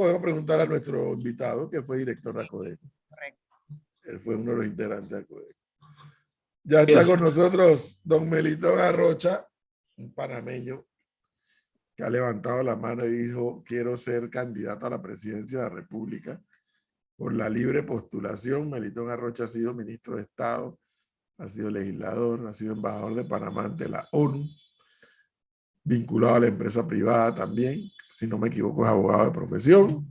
podemos preguntar a nuestro invitado, que fue director de Acodeco. Correcto. Él fue uno de los integrantes de Acodeco. Ya está con nosotros don Melitón Arrocha, un panameño que ha levantado la mano y dijo, quiero ser candidato a la presidencia de la República por la libre postulación. Melitón Arrocha ha sido ministro de Estado, ha sido legislador, ha sido embajador de Panamá ante la ONU, vinculado a la empresa privada también, si no me equivoco es abogado de profesión,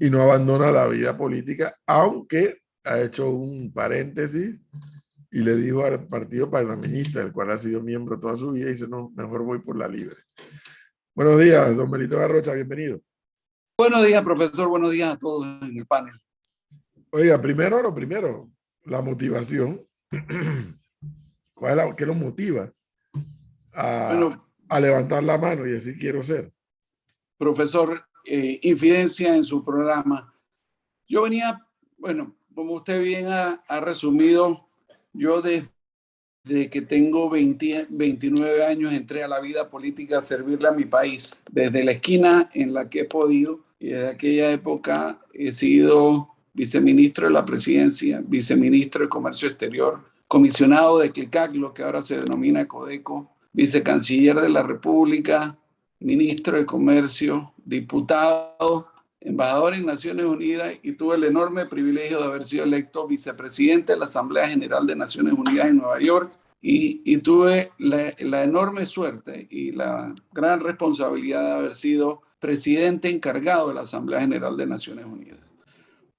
y no abandona la vida política, aunque ha hecho un paréntesis y le dijo al partido panameñista, del cual ha sido miembro toda su vida, y dice, no, mejor voy por la libre. Buenos días, don Melitón Arrocha, bienvenido. Buenos días, profesor, buenos días a todos en el panel. Oiga, primero, la motivación. ¿Qué lo motiva a levantar la mano y decir quiero ser? Profesor, infidencia en su programa. Yo venía, bueno, como usted bien ha resumido, yo desde que tengo 29 años entré a la vida política a servirle a mi país, desde la esquina en la que he podido, y desde aquella época he sido viceministro de la presidencia, viceministro de Comercio Exterior, comisionado de CLICAC, lo que ahora se denomina Codeco, vicecanciller de la República, ministro de Comercio, diputado, embajador en Naciones Unidas, y tuve el enorme privilegio de haber sido electo vicepresidente de la Asamblea General de Naciones Unidas en Nueva York, y tuve la enorme suerte y la gran responsabilidad de haber sido presidente encargado de la Asamblea General de Naciones Unidas.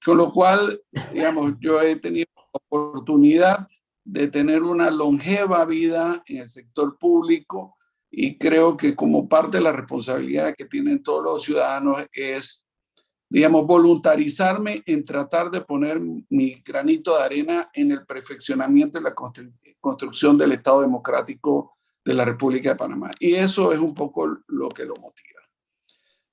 Con lo cual, digamos, yo he tenido la oportunidad de tener una longeva vida en el sector público, y creo que como parte de la responsabilidad que tienen todos los ciudadanos es, digamos, voluntarizarme en tratar de poner mi granito de arena en el perfeccionamiento y la construcción del Estado democrático de la República de Panamá. Y eso es un poco lo que lo motiva.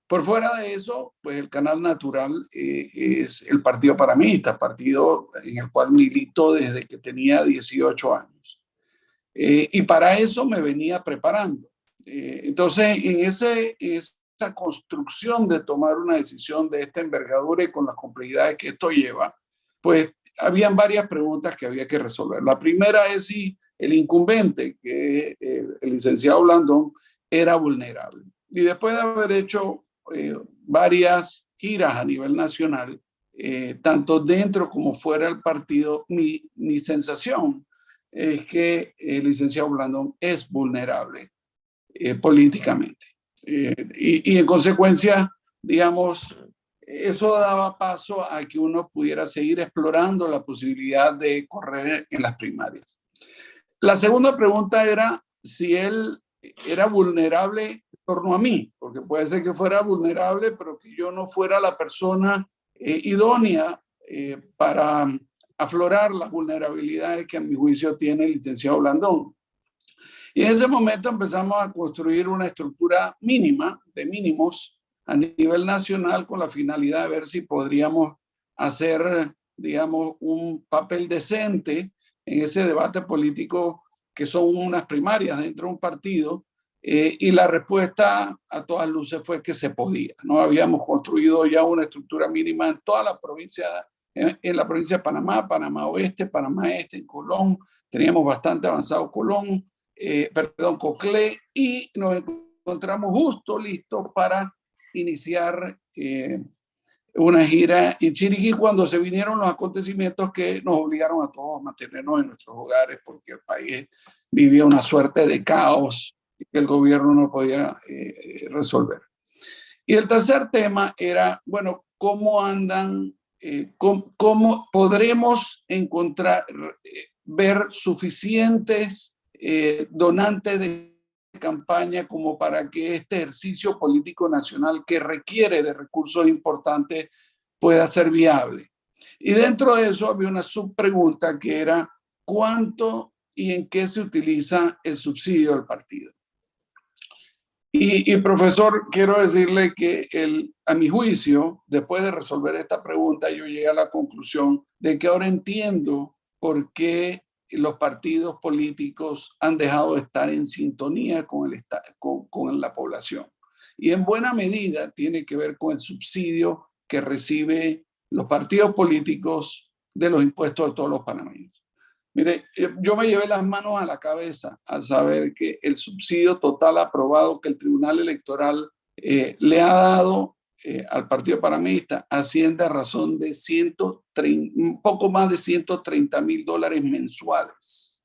Por fuera de eso, pues el canal natural es el Partido Panameñista, partido en el cual milito desde que tenía 18 años. Y para eso me venía preparando. Entonces, en esa construcción de tomar una decisión de esta envergadura y con las complejidades que esto lleva, pues habían varias preguntas que había que resolver. La primera es si el incumbente, que el licenciado Blandón, era vulnerable. Y después de haber hecho varias giras a nivel nacional, tanto dentro como fuera del partido, mi sensación es que el licenciado Blandón es vulnerable políticamente. Y en consecuencia, digamos, eso daba paso a que uno pudiera seguir explorando la posibilidad de correr en las primarias. La segunda pregunta era si él era vulnerable en torno a mí, porque puede ser que fuera vulnerable, pero que yo no fuera la persona idónea para aflorar las vulnerabilidades que a mi juicio tiene el licenciado Blandón. Y en ese momento empezamos a construir una estructura mínima, de mínimos, a nivel nacional, con la finalidad de ver si podríamos hacer, digamos, un papel decente en ese debate político que son unas primarias dentro de un partido, y la respuesta a todas luces fue que se podía. No habíamos construido ya una estructura mínima en toda la provincia, en la provincia de Panamá, Panamá Oeste, Panamá Este, en Colón, teníamos bastante avanzado Colón, Coclé, y nos encontramos justo listos para iniciar una gira en Chiriquí cuando se vinieron los acontecimientos que nos obligaron a todos a mantenernos en nuestros hogares porque el país vivía una suerte de caos que el gobierno no podía resolver. Y el tercer tema era, bueno, ¿cómo andan? ¿Cómo podremos encontrar, ver suficientes donantes de campaña como para que este ejercicio político nacional que requiere de recursos importantes pueda ser viable? Y dentro de eso había una subpregunta que era ¿cuánto y en qué se utiliza el subsidio del partido? Y profesor, quiero decirle que a mi juicio, después de resolver esta pregunta, yo llegué a la conclusión de que ahora entiendo por qué los partidos políticos han dejado de estar en sintonía con la población. y en buena medida tiene que ver con el subsidio que reciben los partidos políticos de los impuestos de todos los panameños. Mire, yo me llevé las manos a la cabeza al saber que el subsidio total aprobado que el Tribunal Electoral le ha dado al Partido Panameñista asciende a razón de un poco más de $130.000 mensuales.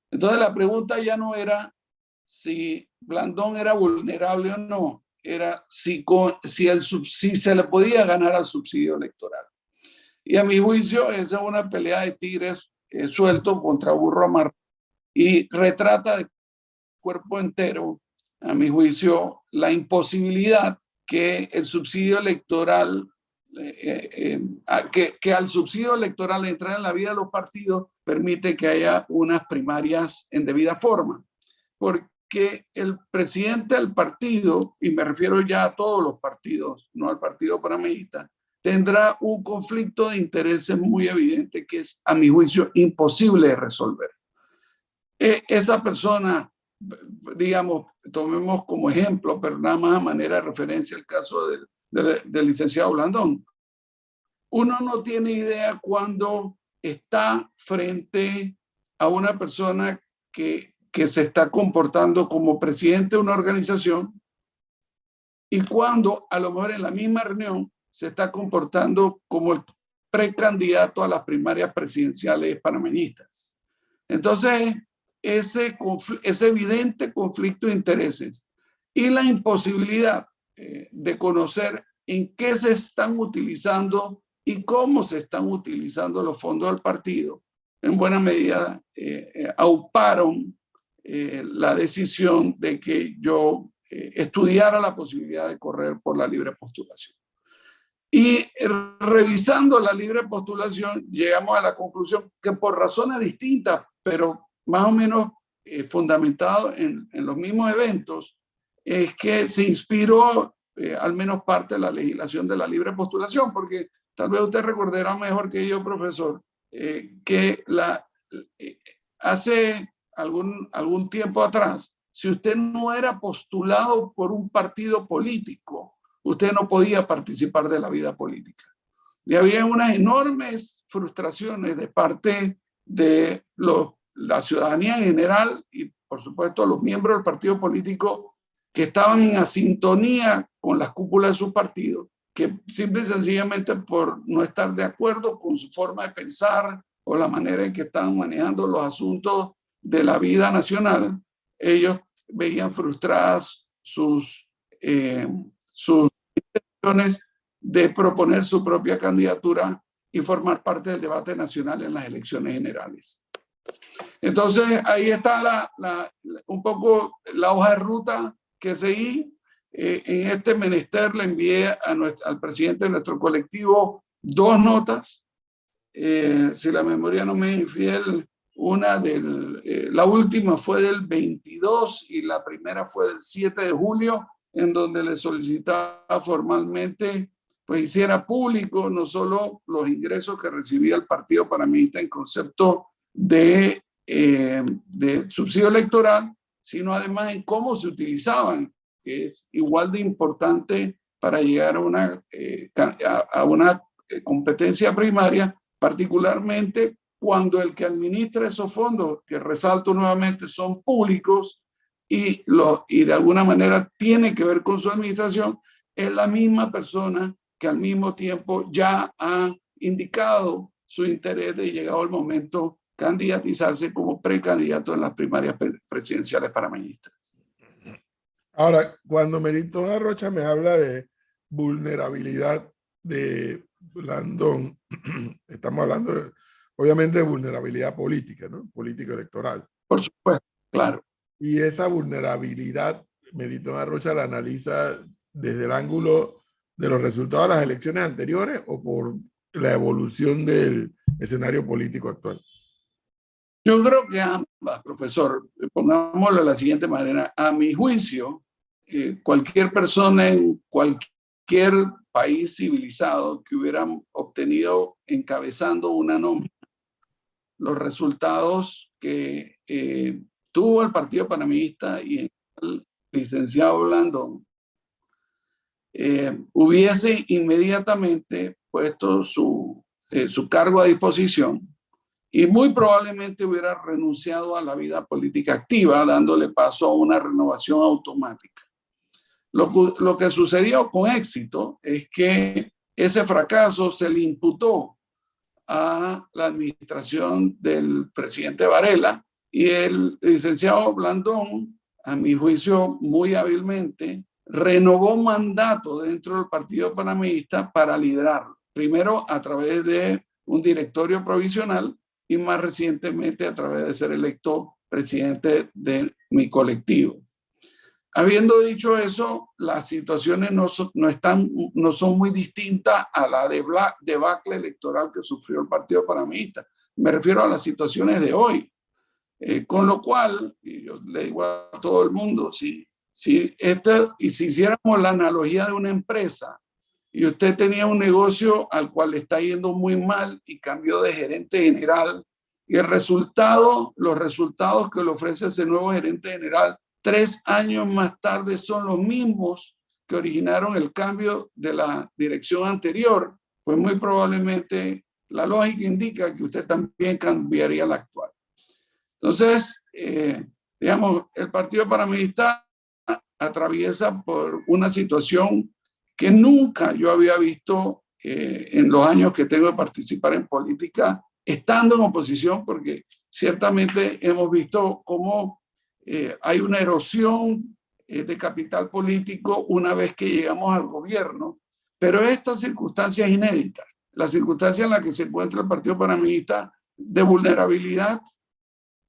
Entonces la pregunta ya no era si Blandón era vulnerable o no, era si se le podía ganar al subsidio electoral. Y a mi juicio esa es una pelea de tigres suelto contra burro amarrado y retrata de cuerpo entero, a mi juicio, la imposibilidad que el subsidio electoral, que al subsidio electoral entrar en la vida de los partidos permite que haya unas primarias en debida forma. Porque el presidente del partido, y me refiero ya a todos los partidos, no al Partido Panameñista, tendrá un conflicto de intereses muy evidente que es, a mi juicio, imposible de resolver. Esa persona, digamos, tomemos como ejemplo, pero nada más a manera de referencia el caso del licenciado Blandón. Uno no tiene idea cuando está frente a una persona que se está comportando como presidente de una organización y cuando a lo mejor en la misma reunión se está comportando como el precandidato a las primarias presidenciales panameñistas. Entonces, ese evidente conflicto de intereses y la imposibilidad de conocer en qué se están utilizando y cómo se están utilizando los fondos del partido, en buena medida auparon la decisión de que yo estudiara la posibilidad de correr por la libre postulación. Y revisando la libre postulación, llegamos a la conclusión que por razones distintas, pero más o menos fundamentado en los mismos eventos, es que se inspiró al menos parte de la legislación de la libre postulación, porque tal vez usted recordará mejor que yo, profesor, que hace algún tiempo atrás, si usted no era postulado por un partido político, usted no podía participar de la vida política. Y había unas enormes frustraciones de parte de la ciudadanía en general y, por supuesto, los miembros del partido político que estaban en asintonía con las cúpulas de su partido, que simple y sencillamente por no estar de acuerdo con su forma de pensar o la manera en que estaban manejando los asuntos de la vida nacional, ellos veían frustradas sus intenciones de proponer su propia candidatura y formar parte del debate nacional en las elecciones generales. Entonces, ahí está un poco la hoja de ruta que seguí. En este menester le envié al presidente de nuestro colectivo 2 notas. Si la memoria no me es infiel, la última fue del 22 y la primera fue del 7 de julio, en donde le solicitaba formalmente pues hiciera público no solo los ingresos que recibía el Partido Panameñista en concepto de subsidio electoral, sino además en cómo se utilizaban, que es igual de importante para llegar a una competencia primaria, particularmente cuando el que administra esos fondos, que resalto nuevamente, son públicos y de alguna manera tiene que ver con su administración, es la misma persona que al mismo tiempo ya ha indicado su interés de, llegado el momento, candidatizarse como precandidato en las primarias presidenciales panameñistas. Ahora, cuando Melitón Arrocha me habla de vulnerabilidad de Blandón, estamos hablando obviamente de vulnerabilidad política, ¿no? Político electoral. Por supuesto, claro. Y esa vulnerabilidad, Melitón Arrocha la analiza desde el ángulo de los resultados de las elecciones anteriores o por la evolución del escenario político actual. Yo creo que ambas, profesor. Pongámoslo de la siguiente manera. A mi juicio, cualquier persona en cualquier país civilizado que hubiera obtenido encabezando una nómina los resultados que tuvo el Partido Panameñista y el licenciado Blandón, hubiese inmediatamente puesto su cargo a disposición y muy probablemente hubiera renunciado a la vida política activa, dándole paso a una renovación automática. Lo que sucedió con éxito es que ese fracaso se le imputó a la administración del presidente Varela y el licenciado Blandón, a mi juicio muy hábilmente, renovó mandato dentro del Partido Panameñista para liderarlo. Primero a través de un directorio provisional y más recientemente a través de ser electo presidente de mi colectivo. Habiendo dicho eso, las situaciones no son muy distintas a la debacle electoral que sufrió el Partido Panameñista. Me refiero a las situaciones de hoy. Con lo cual, y yo le digo a todo el mundo, si hiciéramos la analogía de una empresa y usted tenía un negocio al cual le está yendo muy mal y cambió de gerente general, y los resultados que le ofrece ese nuevo gerente general 3 años más tarde son los mismos que originaron el cambio de la dirección anterior, pues muy probablemente la lógica indica que usted también cambiaría la actual. Entonces, digamos, el Partido Panameñista atraviesa por una situación que nunca yo había visto en los años que tengo de participar en política, estando en oposición, porque ciertamente hemos visto cómo hay una erosión de capital político una vez que llegamos al gobierno, pero esta circunstancia es inédita, la circunstancia en la que se encuentra el Partido Panameñista de vulnerabilidad,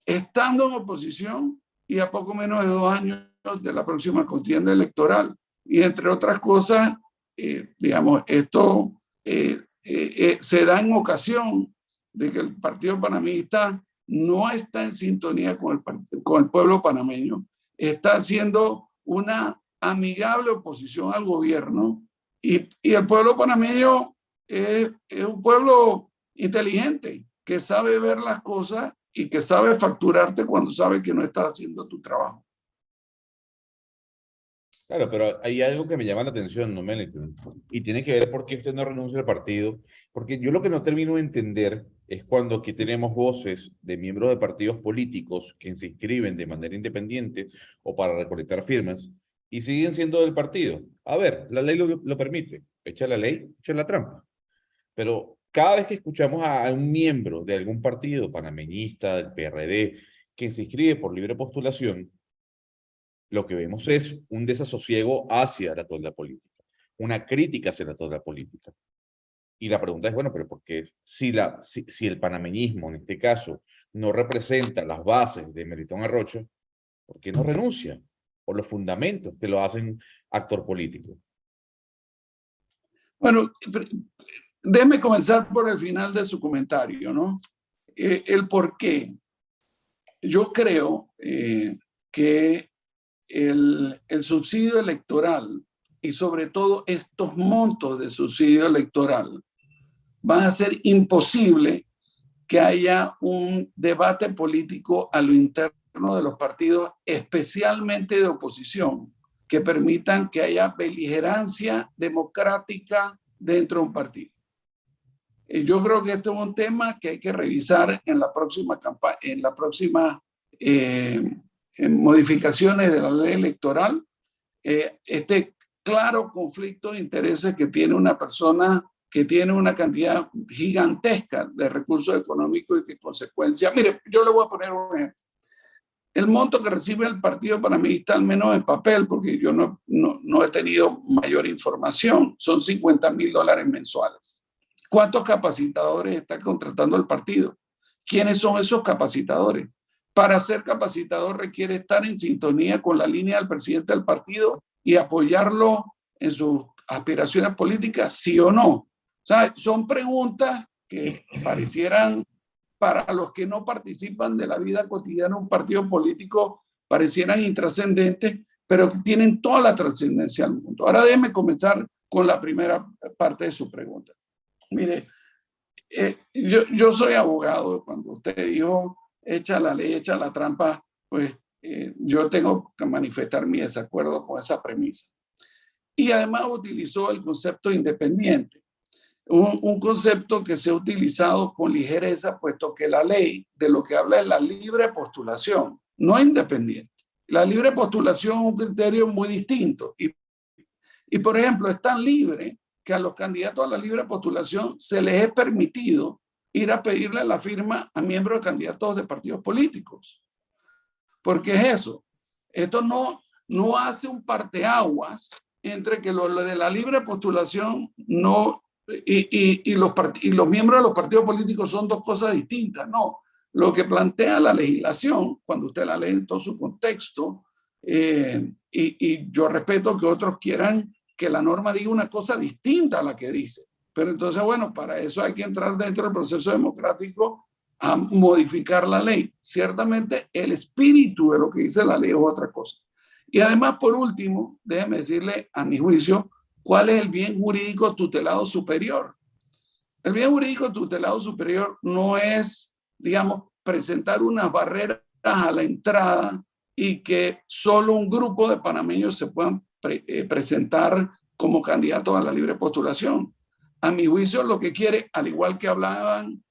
estando en oposición y a poco menos de 2 años de la próxima contienda electoral. Y entre otras cosas, digamos, esto se da en ocasión de que el Partido Panameñista no está en sintonía con el pueblo panameño, está haciendo una amigable oposición al gobierno y el pueblo panameño es un pueblo inteligente que sabe ver las cosas y que sabe facturarte cuando sabe que no estás haciendo tu trabajo. Claro, pero hay algo que me llama la atención, ¿no, Melitón? Y tiene que ver por qué usted no renuncia al partido. Porque yo lo que no termino de entender es cuando aquí tenemos voces de miembros de partidos políticos que se inscriben de manera independiente o para recolectar firmas y siguen siendo del partido. A ver, la ley lo permite. Echa la ley, echa la trampa. Pero cada vez que escuchamos a un miembro de algún partido panameñista, del PRD, que se inscribe por libre postulación, lo que vemos es un desasosiego hacia la tolda política, una crítica hacia la tolda política. Y la pregunta es, bueno, pero ¿por qué si el panameñismo, en este caso, no representa las bases de Melitón Arrocha, por qué no renuncia? O los fundamentos que lo hacen actor político. Bueno, déjeme comenzar por el final de su comentario, ¿no? El por qué. Yo creo que el subsidio electoral y sobre todo estos montos de subsidio electoral van a hacer imposible que haya un debate político a lo interno de los partidos, especialmente de oposición, que permitan que haya beligerancia democrática dentro de un partido. Yo creo que este es un tema que hay que revisar en la próxima campaña, en la próxima modificaciones de la ley electoral. Este claro conflicto de intereses que tiene una persona que tiene una cantidad gigantesca de recursos económicos y que consecuencia. Mire, yo le voy a poner un ejemplo. El monto que recibe el Partido Panameñista, al menos en papel, porque yo no he tenido mayor información, son $50,000 mensuales. ¿Cuántos capacitadores está contratando el partido? ¿Quiénes son esos capacitadores? Para ser capacitador requiere estar en sintonía con la línea del presidente del partido y apoyarlo en sus aspiraciones políticas, sí o no. O sea, son preguntas que parecieran, para los que no participan de la vida cotidiana de un partido político, parecieran intrascendentes, pero que tienen toda la trascendencia del mundo. Ahora déjeme comenzar con la primera parte de su pregunta. Mire, yo soy abogado. Cuando usted dijo echa la ley, echa la trampa, pues yo tengo que manifestar mi desacuerdo con esa premisa. y además utilizó el concepto independiente. Un concepto que se ha utilizado con ligereza, puesto que la ley de lo que habla es la libre postulación, no independiente. La libre postulación es un criterio muy distinto y, por ejemplo, es tan libre que a los candidatos a la libre postulación se les es permitido ir a pedirle la firma a miembros de candidatos de partidos políticos. ¿Por qué es eso? Esto no hace un parteaguas entre que lo de la libre postulación no... Y los miembros de los partidos políticos son dos cosas distintas, no. Lo que plantea la legislación, cuando usted la lee en todo su contexto, y yo respeto que otros quieran que la norma diga una cosa distinta a la que dice, pero entonces, bueno, para eso hay que entrar dentro del proceso democrático a modificar la ley. Ciertamente el espíritu de lo que dice la ley es otra cosa. Y además, por último, déjeme decirle, a mi juicio, ¿cuál es el bien jurídico tutelado superior? El bien jurídico tutelado superior no es, digamos, presentar unas barreras a la entrada y que solo un grupo de panameños se puedan presentar como candidatos a la libre postulación. A mi juicio, lo que quiere, al igual que hablaban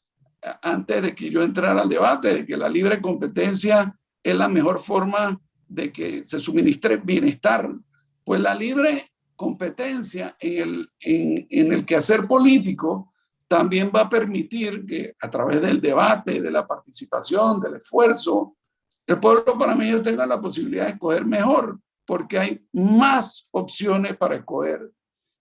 antes de que yo entrara al debate, de que la libre competencia es la mejor forma de que se suministre bienestar, pues la libre competencia en el quehacer político también va a permitir que a través del debate, de la participación, del esfuerzo, el pueblo panameño tenga la posibilidad de escoger mejor, porque hay más opciones para escoger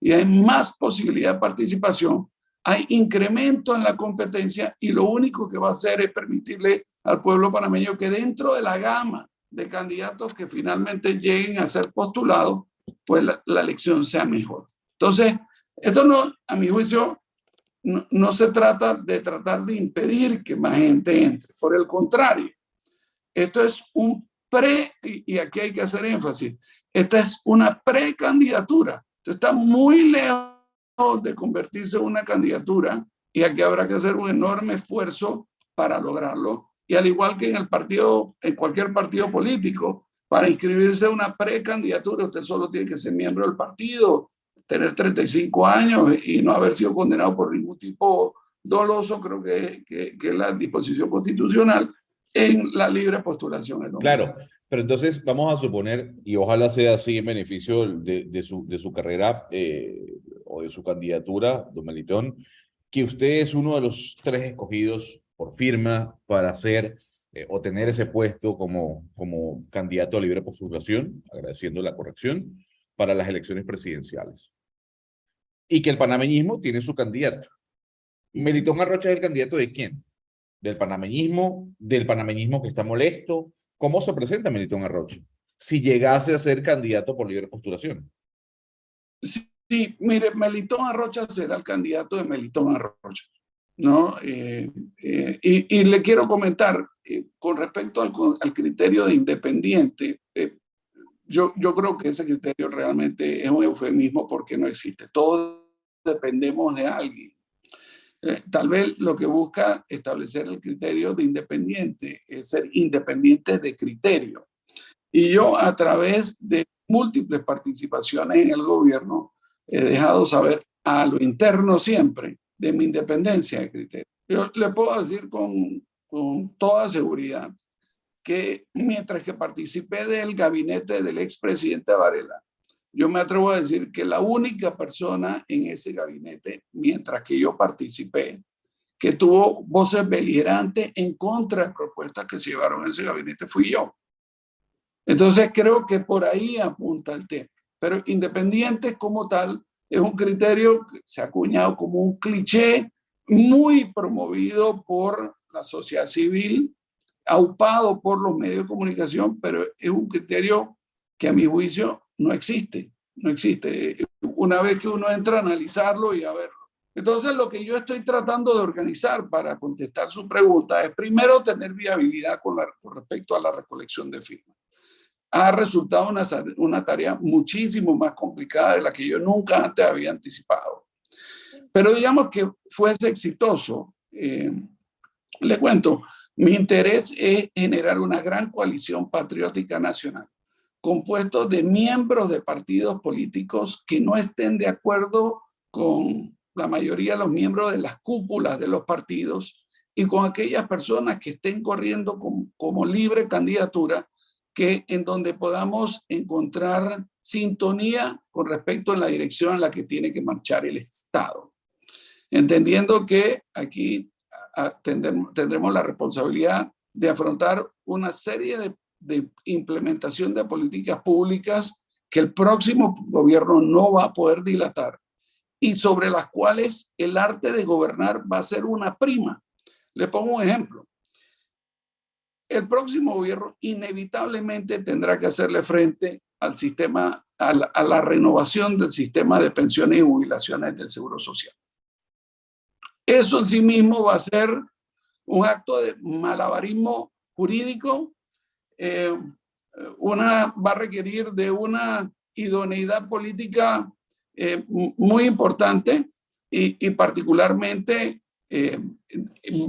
y hay más posibilidad de participación, hay incremento en la competencia y lo único que va a hacer es permitirle al pueblo panameño que dentro de la gama de candidatos que finalmente lleguen a ser postulados, pues la elección sea mejor. Entonces, esto no, a mi juicio, no se trata de tratar de impedir que más gente entre. Por el contrario, esto es un y aquí hay que hacer énfasis, esta es una precandidatura. Esto está muy lejos de convertirse en una candidatura y aquí habrá que hacer un enorme esfuerzo para lograrlo. Y al igual que en cualquier partido político, para inscribirse en una precandidatura, usted solo tiene que ser miembro del partido, tener 35 años y no haber sido condenado por ningún tipo doloso, creo que es la disposición constitucional en la libre postulación. Claro, pero entonces vamos a suponer, y ojalá sea así en beneficio de su carrera o de su candidatura, don Melitón, que usted es uno de los 3 escogidos por firma para hacer o tener ese puesto como candidato a libre postulación, agradeciendo la corrección, para las elecciones presidenciales. Y que el panameñismo tiene su candidato. ¿Melitón Arrocha es el candidato de quién? ¿Del panameñismo que está molesto? ¿Cómo se presenta Melitón Arrocha si llegase a ser candidato por libre postulación? Sí, mire, Melitón Arrocha será el candidato de Melitón Arrocha, ¿no? Y le quiero comentar, con respecto al criterio de independiente, yo creo que ese criterio realmente es un eufemismo porque no existe. Todos dependemos de alguien. Tal vez lo que busca establecer el criterio de independiente es ser independiente de criterio. Y yo, a través de múltiples participaciones en el gobierno, he dejado saber a lo interno siempre de mi independencia de criterio. Yo le puedo decir con toda seguridad que mientras que participé del gabinete del expresidente Varela, yo me atrevo a decir que la única persona en ese gabinete, mientras que yo participé, que tuvo voces beligerantes en contra de propuestas que se llevaron a ese gabinete, fui yo. Entonces creo que por ahí apunta el tema. Pero independiente como tal es un criterio que se ha acuñado como un cliché muy promovido por la sociedad civil, aupado por los medios de comunicación, pero es un criterio que a mi juicio no existe. No existe. Una vez que uno entra a analizarlo y a verlo. Entonces, lo que yo estoy tratando de organizar para contestar su pregunta es primero tener viabilidad con respecto a la recolección de firmas. Ha resultado una tarea muchísimo más complicada de la que yo nunca antes había anticipado. Pero digamos que fuese exitoso. Le cuento, mi interés es generar una gran coalición patriótica nacional compuestos de miembros de partidos políticos que no estén de acuerdo con la mayoría de los miembros de las cúpulas de los partidos y con aquellas personas que estén corriendo como libre candidatura, que en donde podamos encontrar sintonía con respecto a la dirección en la que tiene que marchar el Estado. Entendiendo que aquí tendremos la responsabilidad de afrontar una serie de implementación de políticas públicas que el próximo gobierno no va a poder dilatar y sobre las cuales el arte de gobernar va a ser una prima. Le pongo un ejemplo. El próximo gobierno inevitablemente tendrá que hacerle frente al sistema, a la renovación del sistema de pensiones y jubilaciones del Seguro Social. Eso en sí mismo va a ser un acto de malabarismo jurídico, va a requerir de una idoneidad política muy importante y particularmente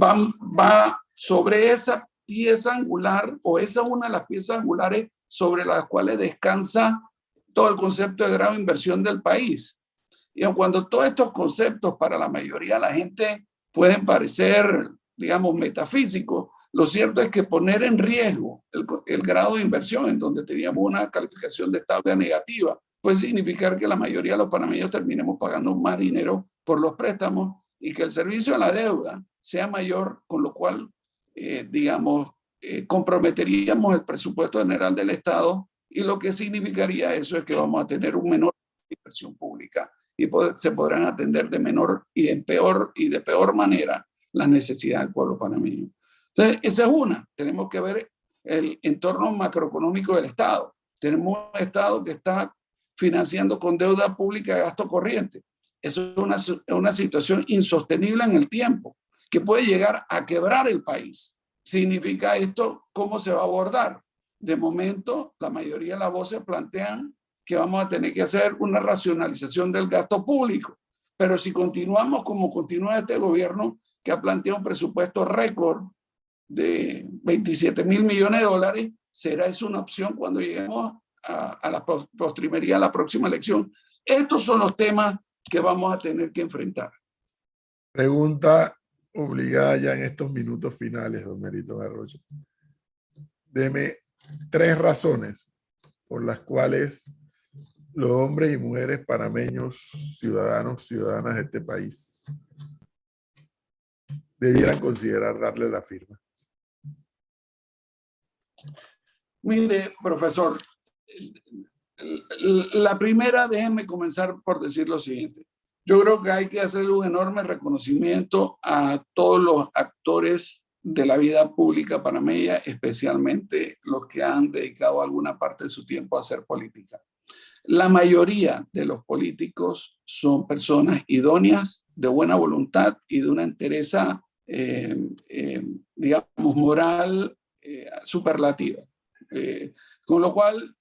va sobre esa pieza angular, o esa es una de las piezas angulares sobre las cuales descansa todo el concepto de grado de inversión del país. Y aun cuando todos estos conceptos para la mayoría de la gente pueden parecer, digamos, metafísicos, lo cierto es que poner en riesgo el grado de inversión, en donde teníamos una calificación de estable negativa, puede significar que la mayoría de los panameños terminemos pagando más dinero por los préstamos y que el servicio de la deuda sea mayor, con lo cual, comprometeríamos el presupuesto general del Estado, y lo que significaría eso es que vamos a tener un menor inversión pública y se podrán atender de menor y de peor manera las necesidades del pueblo panameño. Entonces, esa es una. Tenemos que ver el entorno macroeconómico del Estado. Tenemos un Estado que está financiando con deuda pública de gasto corriente. Eso es una situación insostenible en el tiempo, que puede llegar a quebrar el país. ¿Significa esto cómo se va a abordar? De momento, la mayoría de las voces plantean que vamos a tener que hacer una racionalización del gasto público. Pero si continuamos como continúa este gobierno, que ha planteado un presupuesto récord de 27.000 millones de dólares, será eso una opción cuando lleguemos a la postrimería, a la próxima elección. Estos son los temas que vamos a tener que enfrentar. Pregunta obligada ya en estos minutos finales, don Melitón Arrocha. Deme 3 razones por las cuales los hombres y mujeres panameños, ciudadanas de este país, debieran considerar darle la firma. Mire, profesor, la primera, déjenme comenzar por decir lo siguiente. Yo creo que hay que hacerle un enorme reconocimiento a todos los actores de la vida pública panameña, especialmente los que han dedicado alguna parte de su tiempo a hacer política. La mayoría de los políticos son personas idóneas, de buena voluntad y de una entereza, digamos, moral superlativa. Con lo cual,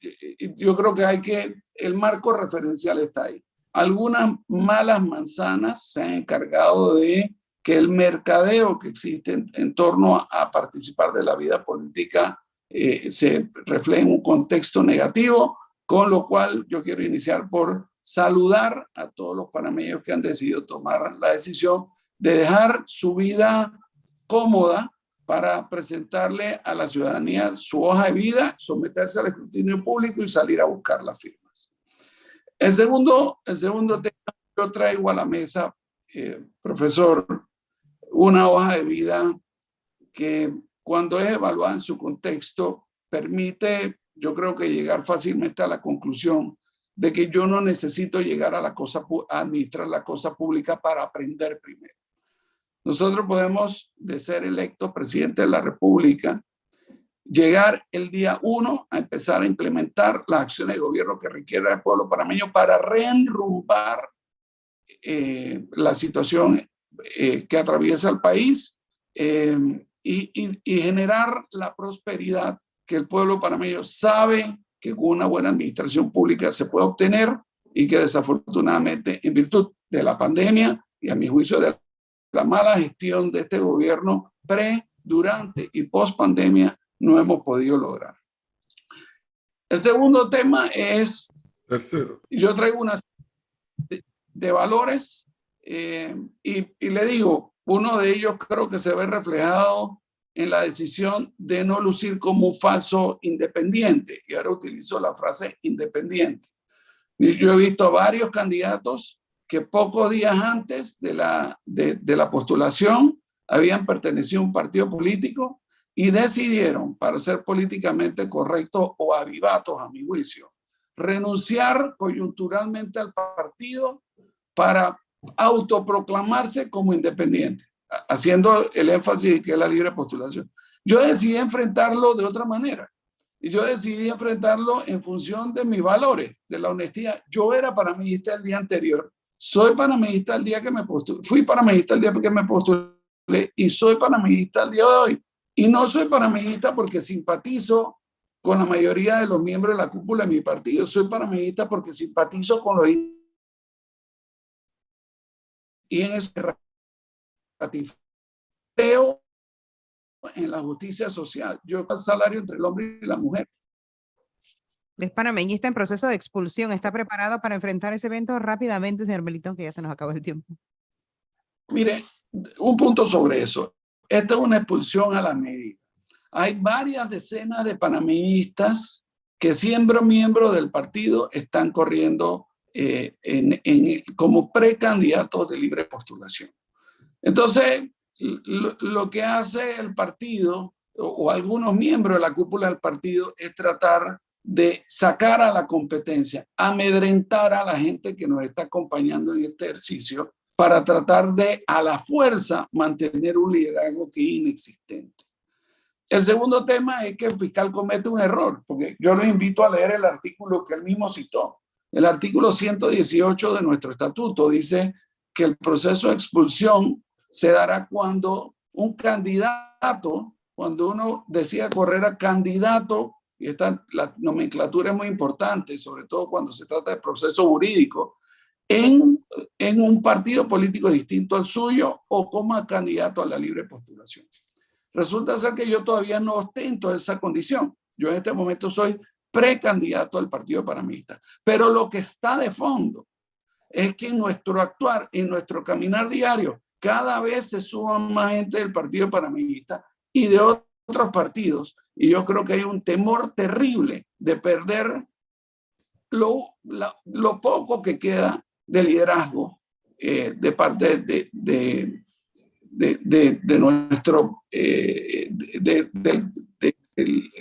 yo creo que el marco referencial está ahí. Algunas malas manzanas se han encargado de que el mercadeo que existe en torno a participar de la vida política se refleje en un contexto negativo, con lo cual yo quiero iniciar por saludar a todos los panameños que han decidido tomar la decisión de dejar su vida cómoda para presentarle a la ciudadanía su hoja de vida, someterse al escrutinio público y salir a buscar las firmas. El segundo tema, yo traigo a la mesa, profesor, una hoja de vida que cuando es evaluada en su contexto permite, yo creo que llegar fácilmente a la conclusión de que yo no necesito llegar a administrar la cosa pública para aprender primero. Nosotros podemos, de ser electos presidente de la República, llegar el día 1 a empezar a implementar las acciones de gobierno que requiere el pueblo panameño para reenrumbar la situación que atraviesa el país y generar la prosperidad que el pueblo panameño sabe que con una buena administración pública se puede obtener y que desafortunadamente en virtud de la pandemia y a mi juicio de la mala gestión de este gobierno durante y post pandemia no hemos podido lograr. El segundo tema es, tercero, yo traigo una de valores y le digo, uno de ellos creo que se ve reflejado en la decisión de no lucir como un falso independiente. Y ahora utilizo la frase independiente. Yo he visto varios candidatos que pocos días antes de la postulación habían pertenecido a un partido político y decidieron, para ser políticamente correctos o avivatos a mi juicio, renunciar coyunturalmente al partido para autoproclamarse como independiente, haciendo el énfasis que es la libre postulación. Yo decidí enfrentarlo de otra manera. Y yo decidí enfrentarlo en función de mis valores, de la honestidad. Yo era panameñista el día anterior, soy panameñista el día que me postulé, fui panameñista el día que me postulé y soy panameñista el día de hoy. Y no soy panameñista porque simpatizo con la mayoría de los miembros de la cúpula de mi partido. Soy panameñista porque simpatizo con los... Y en ese creo en la justicia social. Yo el salario entre el hombre y la mujer. Es panameñista en proceso de expulsión. ¿Está preparado para enfrentar ese evento rápidamente, señor Melitón, que ya se nos acabó el tiempo? Mire, un punto sobre eso. Esta es una expulsión a la medida. Hay varias decenas de panameñistas que siendo miembros del partido están corriendo como precandidatos de libre postulación. Entonces, lo que hace el partido o algunos miembros de la cúpula del partido es tratar de sacar a la competencia, amedrentar a la gente que nos está acompañando en este ejercicio para tratar de, a la fuerza, mantener un liderazgo que es inexistente. El segundo tema es que el fiscal comete un error, porque yo los invito a leer el artículo que él mismo citó. El artículo 118 de nuestro estatuto dice que el proceso de expulsión se dará cuando un candidato, cuando uno decida correr a candidato, y la nomenclatura es muy importante, sobre todo cuando se trata de proceso jurídico, en un partido político distinto al suyo o como candidato a la libre postulación. Resulta ser que yo todavía no ostento esa condición. Yo en este momento soy precandidato al Partido Panameñista. Pero lo que está de fondo es que en nuestro actuar, en nuestro caminar diario, cada vez se suman más gente del Partido Panameñista y de otros partidos. Y yo creo que hay un temor terrible de perder lo poco que queda de liderazgo de parte de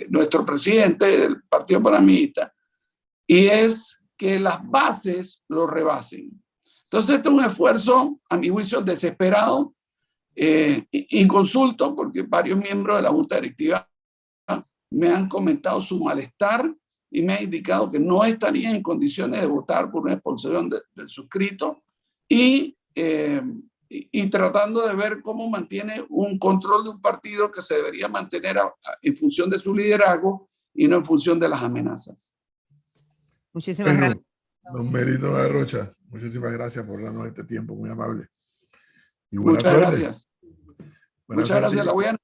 nuestro presidente del Partido Panameñista, y es que las bases lo rebasen. Entonces, este es un esfuerzo, a mi juicio, desesperado, inconsulto, porque varios miembros de la Junta Directiva me han comentado su malestar y me han indicado que no estarían en condiciones de votar por una expulsión del suscrito y tratando de ver cómo mantiene un control de un partido que se debería mantener en función de su liderazgo y no en función de las amenazas. Muchísimas gracias. Don Melitón Arrocha, muchísimas gracias por darnos este tiempo, muy amable. Y buena Muchas suerte. gracias. Buena Muchas suerte. gracias. La voy a